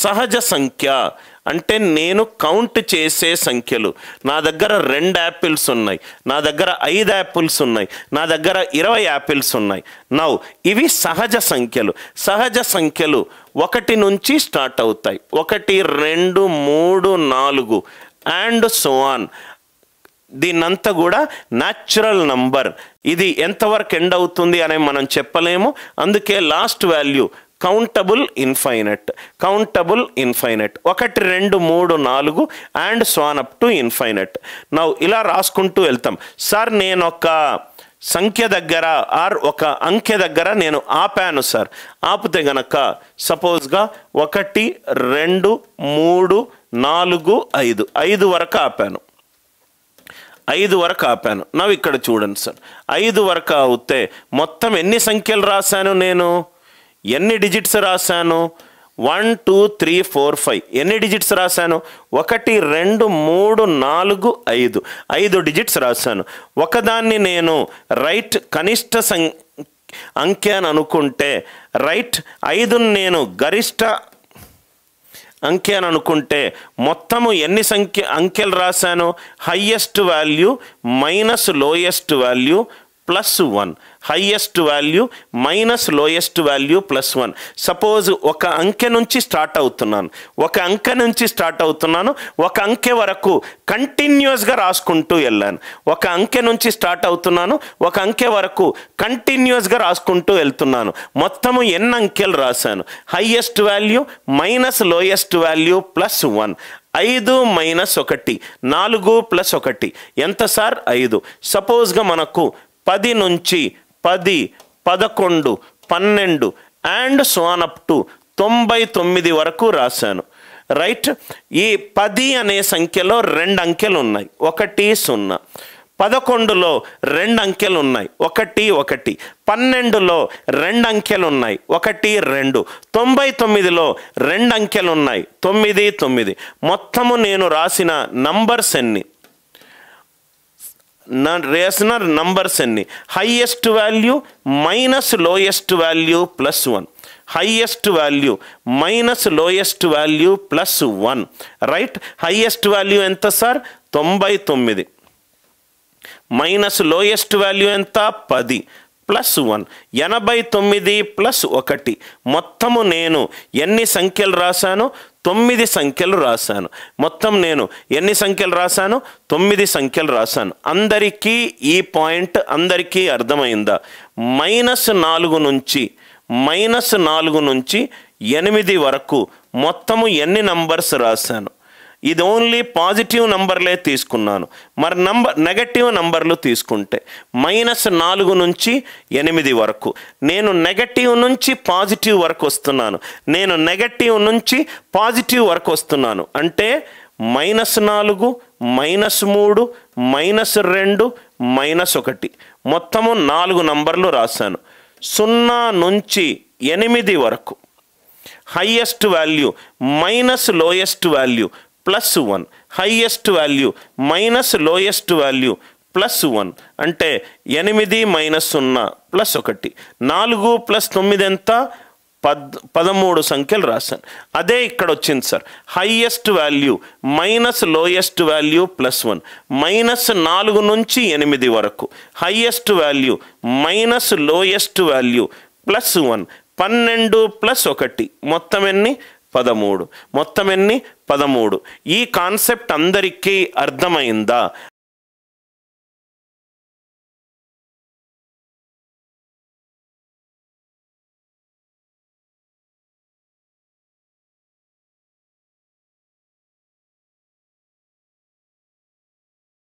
సహజ సంఖ్య అంటే నేను కౌంట్ చేసే సంఖ్యలు. నా దగ్గర 2 యాపిల్స్ ఉన్నాయి, నా దగ్గర 5 యాపిల్స్ ఉన్నాయి, నా దగ్గర 20 యాపిల్స్ ఉన్నాయి. నౌ ఇవి సహజ సంఖ్యలు. సహజ సంఖ్యలు 1 నుంచి స్టార్ట్ అవుతాయి. 1, 2, 3, 4 అండ్ సో ఆన్. దీన్నంతా కూడా న్యాచురల్ నంబర్. ఇది ఎంతవరకు ఎండ్ అవుతుంది అని మనం చెప్పలేము. అందుకే last value countable infinite. 1, 2, 3, 4 and so on up to infinite. Now ఇలా రాసుకుంటూ వెళ్తాం. సార్ నేను ఒక సంఖ్య దగ్గర ఆర్ ఒక అంకె దగ్గర నేను ఆపాను సార్. ఆపితే గనక సపోజ్గా 1, 2, 3, 4, 5 5 వరకు ఆపాను. 5 వరకు ఆపాను. నవ్వు ఇక్కడ చూడండి సార్, 5 వరకు అవుతే మొత్తం ఎన్ని సంఖ్యలు రాశాను, నేను ఎన్ని డిజిట్స్ రాశాను? 1, 2, 3, 4, 5. ఎన్ని డిజిట్స్ రాశాను? 1, 2, 3, 4, 5. 5 డిజిట్స్ రాశాను. ఒకదాన్ని నేను రైట్ కనిష్ట అంకె అని అనుకుంటే, రైట్ 5ని నేను గరిష్ట అంకె అని అనుకుంటే, మొత్తము ఎన్ని అంకెలు రాశాను? Highest value minus lowest value +1. Highest value minus lowest value +1. Suppose ఒక అంకె నుంచి స్టార్ట్ అవుతున్నాను, ఒక అంకె వరకు కంటిన్యూస్గా రాసుకుంటూ వెళ్ళాను. ఒక అంకె నుంచి స్టార్ట్ అవుతున్నాను, ఒక అంకె వరకు కంటిన్యూస్గా రాసుకుంటూ వెళ్తున్నాను. మొత్తము ఎన్ని అంకెలు రాశాను? Highest value minus lowest value +1. 5 - 1 4 + 1 ఎంత సార్? 5. సపోజ్గా మనకు 10 నుంచి 10, 11, 12 and so on up to 99 వరకు రాశాను. రైట్. ఈ 10 అనే సంఖ్యలో 2 అంకెలు ఉన్నాయి, 1, 0. 11లో 2 అంకెలు ఉన్నాయి, 1, 1. 12లో 2 అంకెలు ఉన్నాయి, 1, 2. 99లో 2 అంకెలు ఉన్నాయి, 9, 9. మొత్తము నేను రాసిన నంబర్స్ ఎన్ని? Highest value minus lowest value +1. Highest value minus lowest value +1. Right. Highest value ఎంత సార్? 99. మైనస్ లోయెస్ట్ వాల్యూ ఎంత? 10 +1. 89 + 1. మొత్తము నేను ఎన్ని సంఖ్యలు రాశాను? 9 సంఖ్యలు రాశాను. మొత్తం నేను ఎన్ని సంఖ్యలు రాశాను? 9 సంఖ్యలు రాశాను. అందరికీ ఈ పాయింట్ అందరికీ అర్థమైందా? -4 నుంచి 8 వరకు మొత్తము ఎన్ని నంబర్స్ రాశాను? ఇది ఓన్లీ పాజిటివ్ నంబర్లే తీసుకున్నాను. మరి నెగటివ్ నంబర్లు తీసుకుంటే -4 నుంచి 8 వరకు నేను నెగటివ్ నుంచి పాజిటివ్ వరకు వస్తున్నాను. అంటే -4, -3, -2, -1 మొత్తము 4 నంబర్లు రాశాను. 0 నుంచి 8 వరకు highest value minus lowest value +1. Highest value minus lowest value +1 అంటే 8 - 0 +1. 4 + 9 ఎంత? 13 సంఖ్యలు రాశాను. అదే ఇక్కడ వచ్చింది sir. Highest value minus lowest value +1. -4 నుంచి 8 వరకు highest value minus lowest value +1. 12 + 1 మొత్తం ఎన్ని? 13. మొత్తం ఎన్ని? 13. ఈ కాన్సెప్ట్ అందరికీ అర్థమైందా?